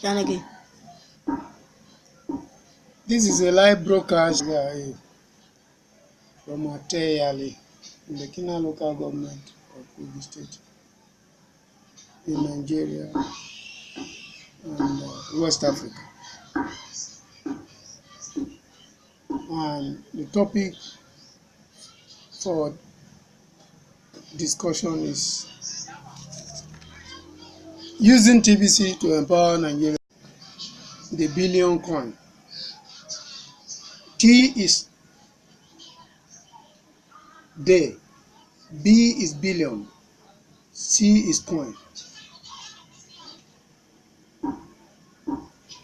Janagi. This is a live broadcast from Ateyali in the Kina local government of Kogi State in Nigeria and West Africa. And the topic for discussion is using TBC to empower Nigeria. The billion coin. T is day, B is billion, C is coin.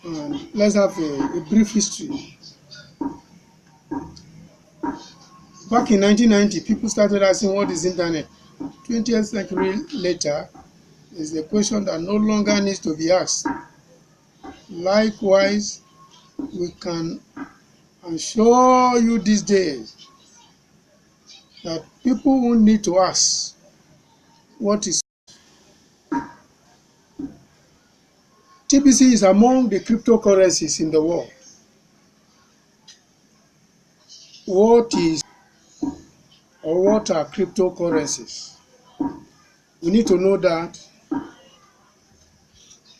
And let's have a brief history. Back in 1990, people started asking, what is internet? 20th century later, is a question that no longer needs to be asked. Likewise, we can assure you these days that people won't need to ask what is TBC is among the cryptocurrencies in the world. What is or what are cryptocurrencies? We need to know that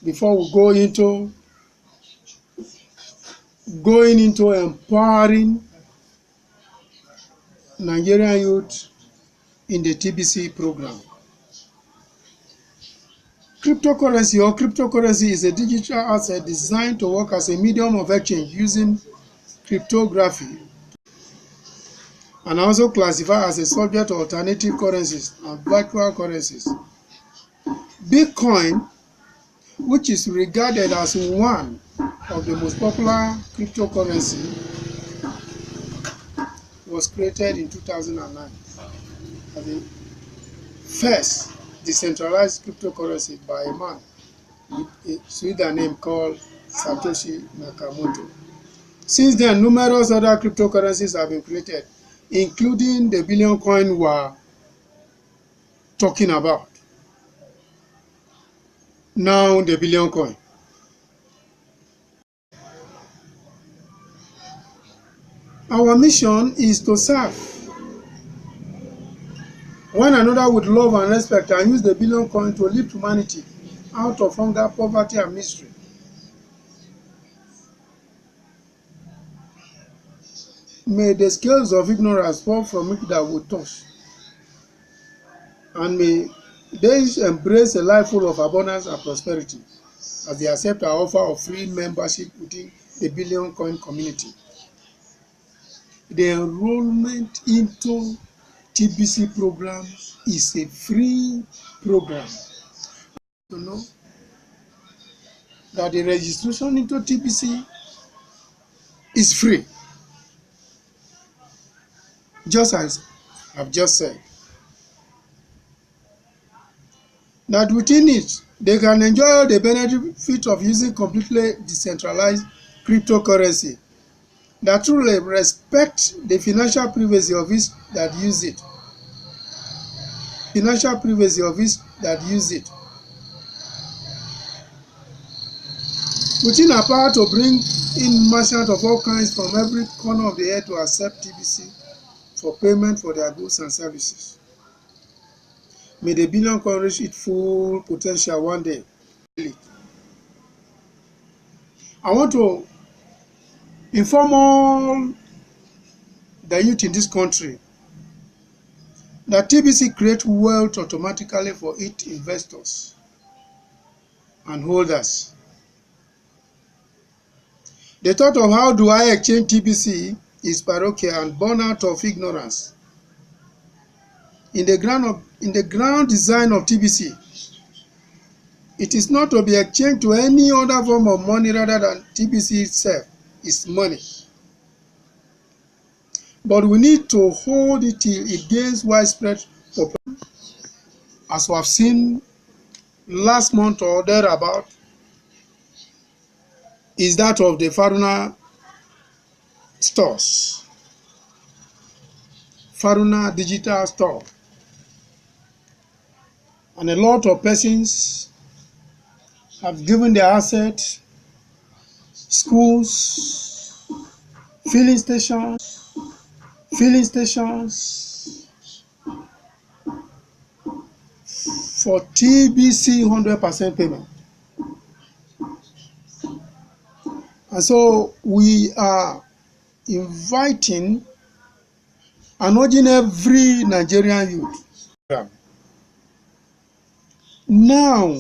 before we going into empowering Nigerian youth in the TBC program. Cryptocurrency is a digital asset designed to work as a medium of exchange using cryptography and also classified as a subject to alternative currencies and virtual currencies. Bitcoin, which is regarded as one of the most popular cryptocurrency, was created in 2009 as the first decentralized cryptocurrency by a man with a pseudonym called Satoshi Nakamoto. Since then, numerous other cryptocurrencies have been created, including the billion coin we are talking about. Now, the billion coin. Our mission is to serve one another with love and respect and use the billion coin to lift humanity out of hunger, poverty, and misery. May the scales of ignorance fall from it that we touch, and may they embrace a life full of abundance and prosperity as they accept our offer of free membership within the billion coin community. The enrollment into TBC program is a free program. You know that the registration into TBC is free, just as I've just said. That within it, they can enjoy the benefit of using completely decentralized cryptocurrency that truly respect the financial privacy of it that use it. Financial privacy of it that use it. Within our power to bring in merchants of all kinds from every corner of the earth to accept TBC for payment for their goods and services. May the billion coin reach its full potential one day. I want to inform all the youth in this country that TBC creates wealth automatically for its investors and holders. The thought of how do I exchange TBC is parochial and born out of ignorance. In the ground design of TBC, it is not to be exchanged to any other form of money rather than TBC itself is money. But we need to hold it till it gains widespread popularity. As we have seen last month or thereabout, is that of the Faruna stores, Faruna digital store. And a lot of persons have given their assets schools, filling stations for TBC 100% payment. And so we are inviting and urging every Nigerian youth. Now,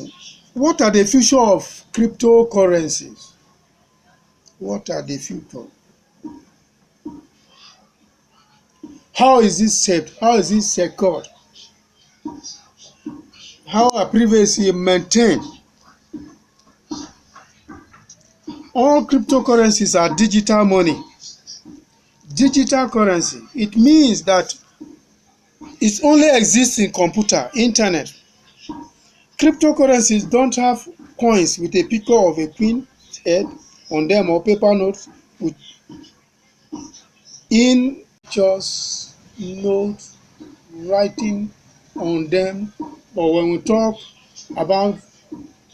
what are the future of cryptocurrencies? What are the future? How is it saved? How is it secured? How are privacy maintained? All cryptocurrencies are digital money. Digital currency, it means that it only exists in computer, internet. Cryptocurrencies don't have coins with a picture of a queen head on them or paper notes with in just notes writing on them. But when we talk about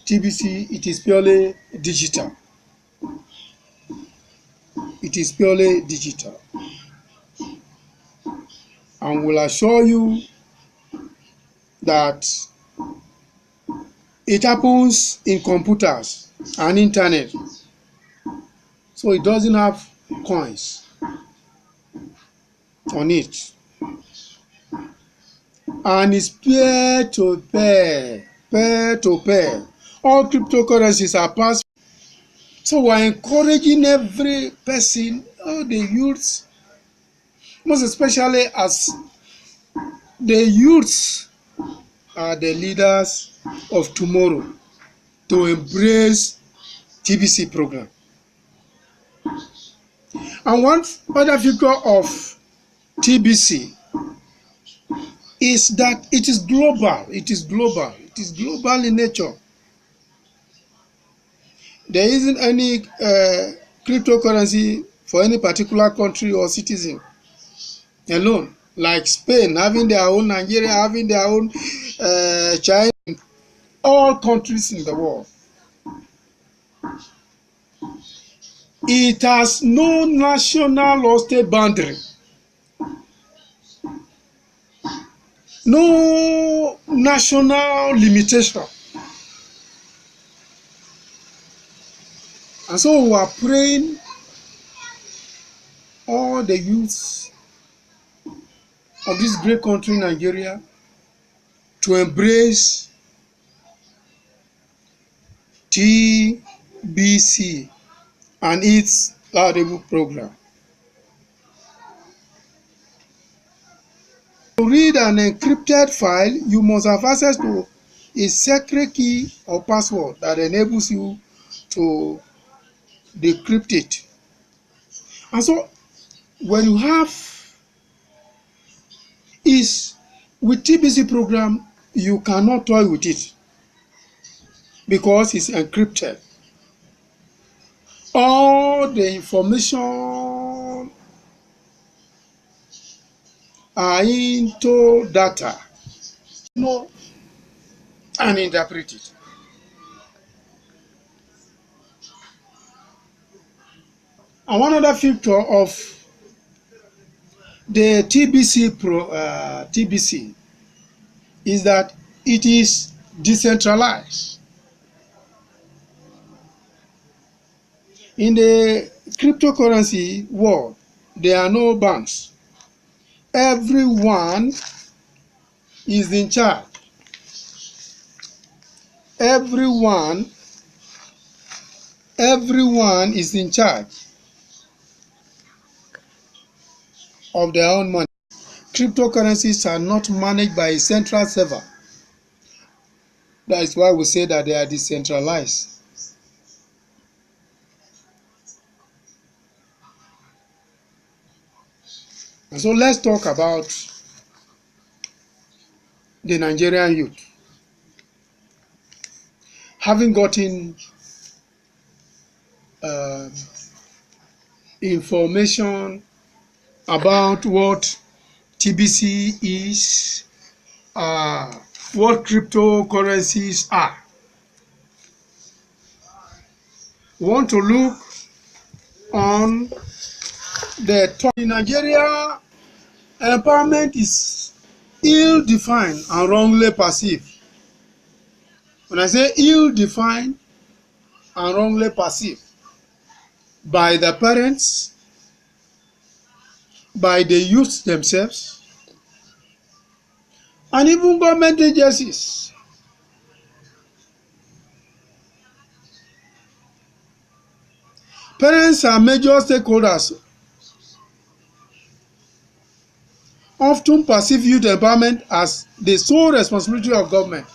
TBC, it is purely digital. It is purely digital. And will assure you that it happens in computers and internet. So it doesn't have coins on it. And it's peer to peer, peer to peer. All cryptocurrencies are passed. So we're encouraging every person, all the youths, most especially as the youths are the leaders of tomorrow, to embrace TBC program. And one other feature of TBC is that it is global. It is global. It is global in nature. There isn't any cryptocurrency for any particular country or citizen alone. Like Spain having their own, Nigeria having their own, China, all countries in the world. It has no national or state boundary. No national limitation. And so we are praying all the youths of this great country, Nigeria, to embrace TBC and its laudable program. To read an encrypted file, you must have access to a secret key or password that enables you to decrypt it. And so when you have is with TBC program, you cannot toy with it because it's encrypted. All the information are into data, and interpret it. And one other feature of the TBC is that it is decentralized. In the cryptocurrency world, there are no banks. Everyone is in charge. Everyone is in charge of their own money. Cryptocurrencies are not managed by a central server. That is why we say that they are decentralized. And so let's talk about the Nigerian youth. Having gotten information about what TBC is, what cryptocurrencies are, we want to look on the top. In Nigeria, empowerment is ill-defined and wrongly perceived. When I say ill-defined and wrongly perceived, by the parents, by the youth themselves, and even government agencies. Parents are major stakeholders, often perceive youth empowerment as the sole responsibility of government.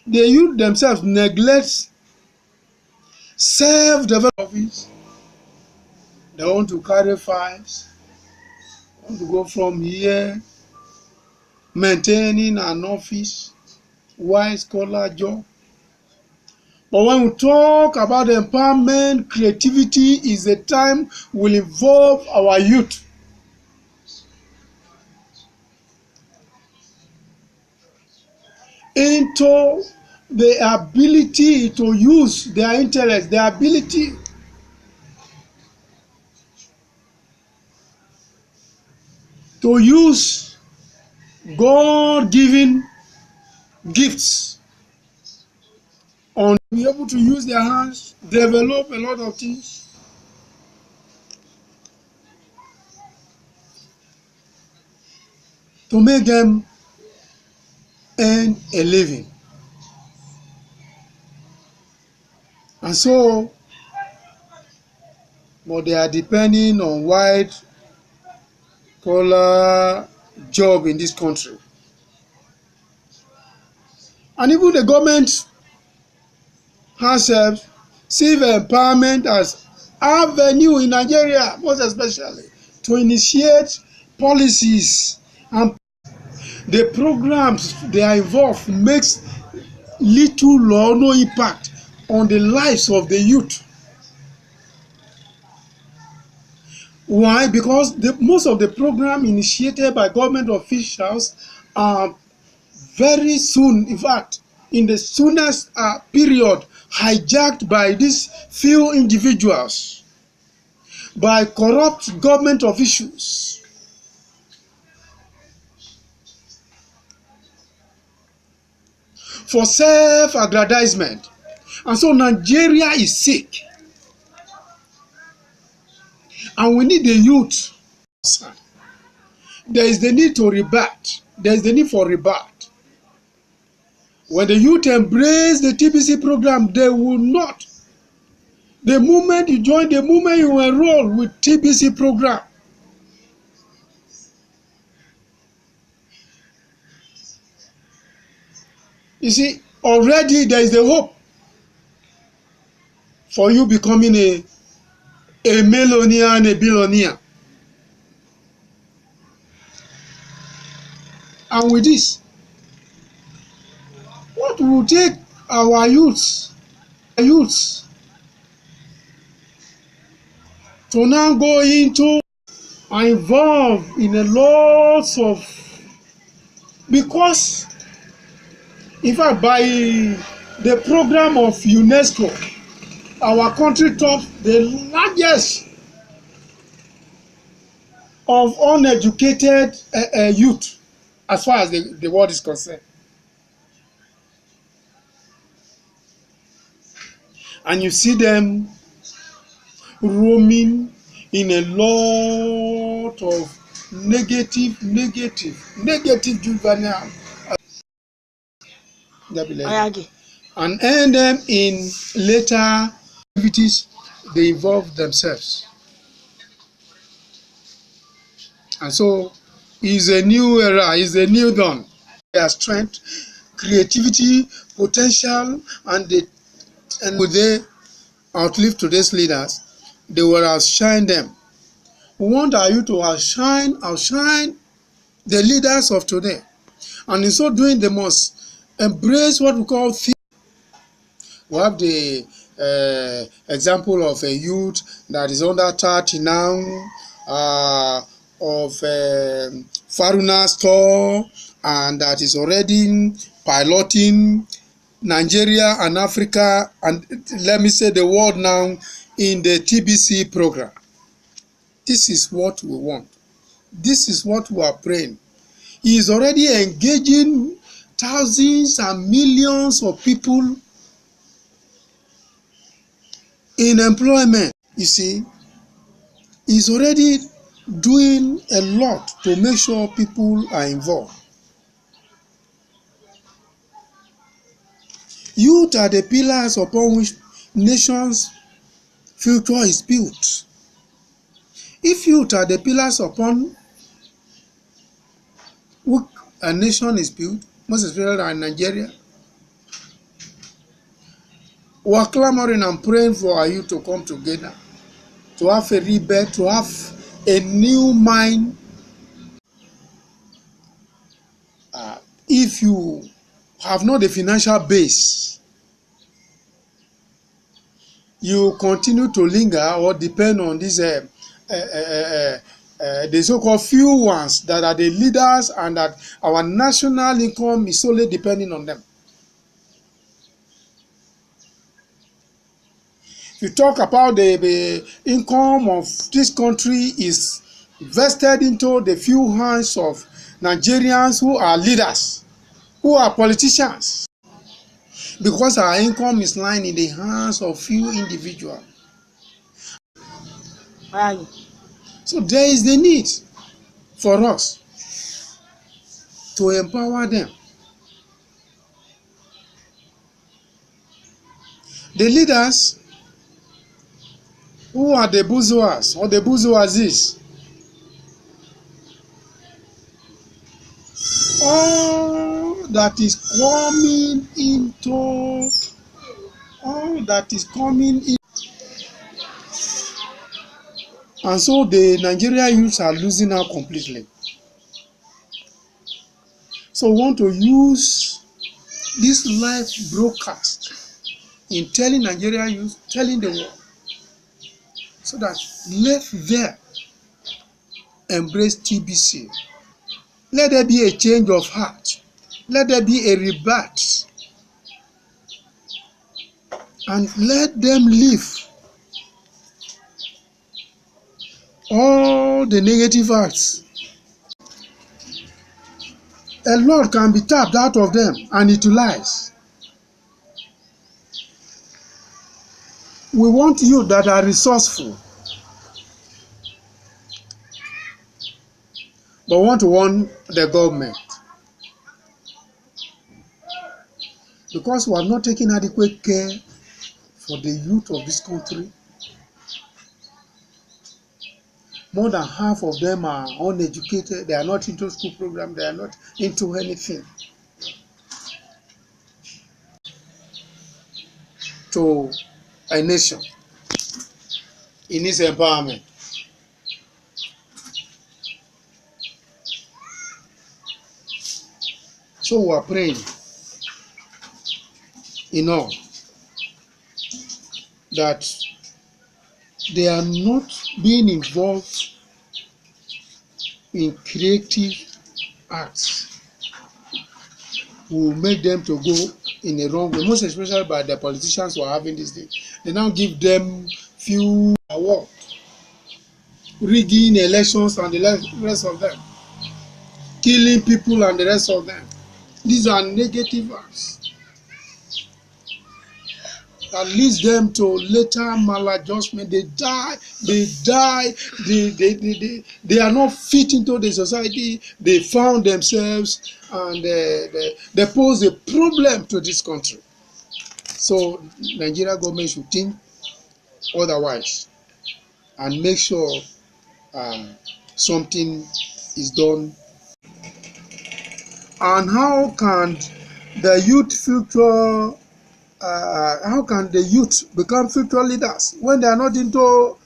The youth themselves neglect self-development. They want to carry files, want to go from here, maintaining an office, white-collar job. But when we talk about empowerment, creativity is a time will involve our youth. Into the ability to use their intellect, their ability to use God-given gifts, on be able to use their hands, develop a lot of things. To make them earn a living. And so, but they are depending on white-collar job in this country. And even the government herself sees empowerment as avenue in Nigeria, most especially, to initiate policies, and the programs they are involved makes little or no impact on the lives of the youth. Why? Because most of the program initiated by government officials are very soon, in fact, in the soonest period, hijacked by these few individuals, by corrupt government officials. For self-aggrandizement. And so Nigeria is sick. And we need the youth. There is the need to rebut. There is the need for rebut. When the youth embrace the TBC program, they will not. The moment you join, the moment you enroll with TBC program, you see, already there is the hope for you becoming a millionaire and a billionaire. And with this, what will take our youths to now go into and involve in a lot of, because in fact by the program of UNESCO, our country tops the largest of uneducated youth as far as the world is concerned. And you see them roaming in a lot of negative juvenile, and end them in later activities they involve themselves. And so is a new era, is a new dawn. Their strength, creativity, potential, and would they outlive today's leaders, they will outshine them. We want our youth to outshine the leaders of today. And in so doing, they must embrace what we call theory. We have the example of a youth that is under 30 now, of Faruna Store, and that is already piloting Nigeria and Africa, and let me say the world now, in the TBC program. This is what we want. This is what we are praying. He is already engaging thousands and millions of people in employment. You see, he's already doing a lot to make sure people are involved. Youth are the pillars upon which nations' future is built. If youth are the pillars upon which a nation is built, most especially in Nigeria, we are clamoring and praying for our youth to come together, to have a rebirth, to have a new mind. If you have not a financial base, you continue to linger or depend on these the so-called few ones that are the leaders, and that our national income is solely depending on them. If you talk about the income of this country is vested into the few hands of Nigerians who are leaders, who are politicians, because our income is lying in the hands of few individuals. So there is the need for us to empower them. The leaders who are the bourgeois or the bourgeoisies, all that is coming in, and so the Nigerian youths are losing out completely. So we want to use this live broadcast in telling Nigerian youth, telling the world, so that let them embrace TBC. Let there be a change of heart. Let there be a rebirth. And let them leave all the negative acts. A lot can be tapped out of them and utilized. We want youth that are resourceful, but want to warn the government, because we are not taking adequate care for the youth of this country. More than half of them are uneducated. They are not into school program. They are not into anything to a nation in its empowerment. So we are praying in all that they are not being involved in creative acts will make them to go in a wrong way, most especially by the politicians who are having this day. They now give them few awards, rigging elections and the rest of them, killing people and the rest of them. These are negative acts that leads them to later maladjustment. They are not fit into the society. They found themselves, and they pose a problem to this country. So Nigeria government should think otherwise and make sure something is done. And how can the youth become future leaders when they are not into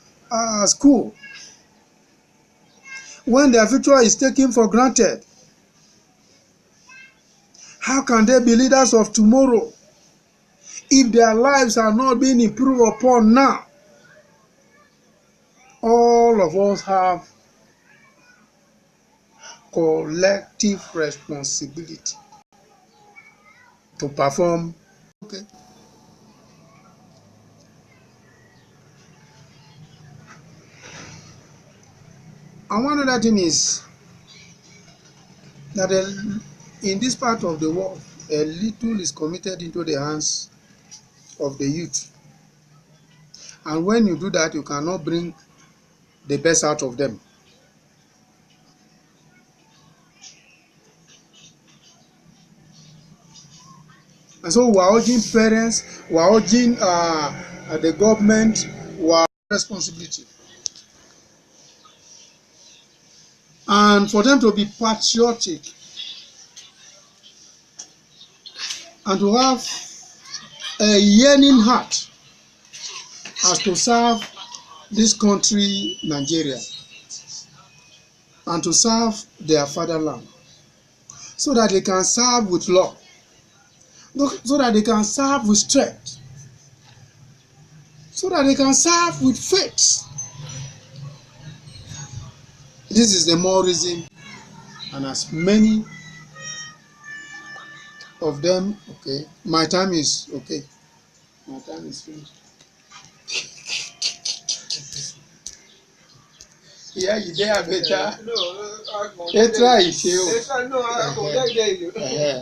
school, when their future is taken for granted? How can they be leaders of tomorrow if their lives are not being improved upon now? All of us have collective responsibility to perform. Okay. And one other thing is that in this part of the world, a little is committed into the hands of the youth. And when you do that, you cannot bring the best out of them. And so we are urging parents, we are urging the government, we are responsibility. And for them to be patriotic and to have a yearning heart as to serve this country, Nigeria, and to serve their fatherland, so that they can serve with love, so that they can serve with strength, so that they can serve with faith. This is the more reason, and as many of them, okay, my time is okay. My time is finished. Yeah, you there better. No, I try. No, I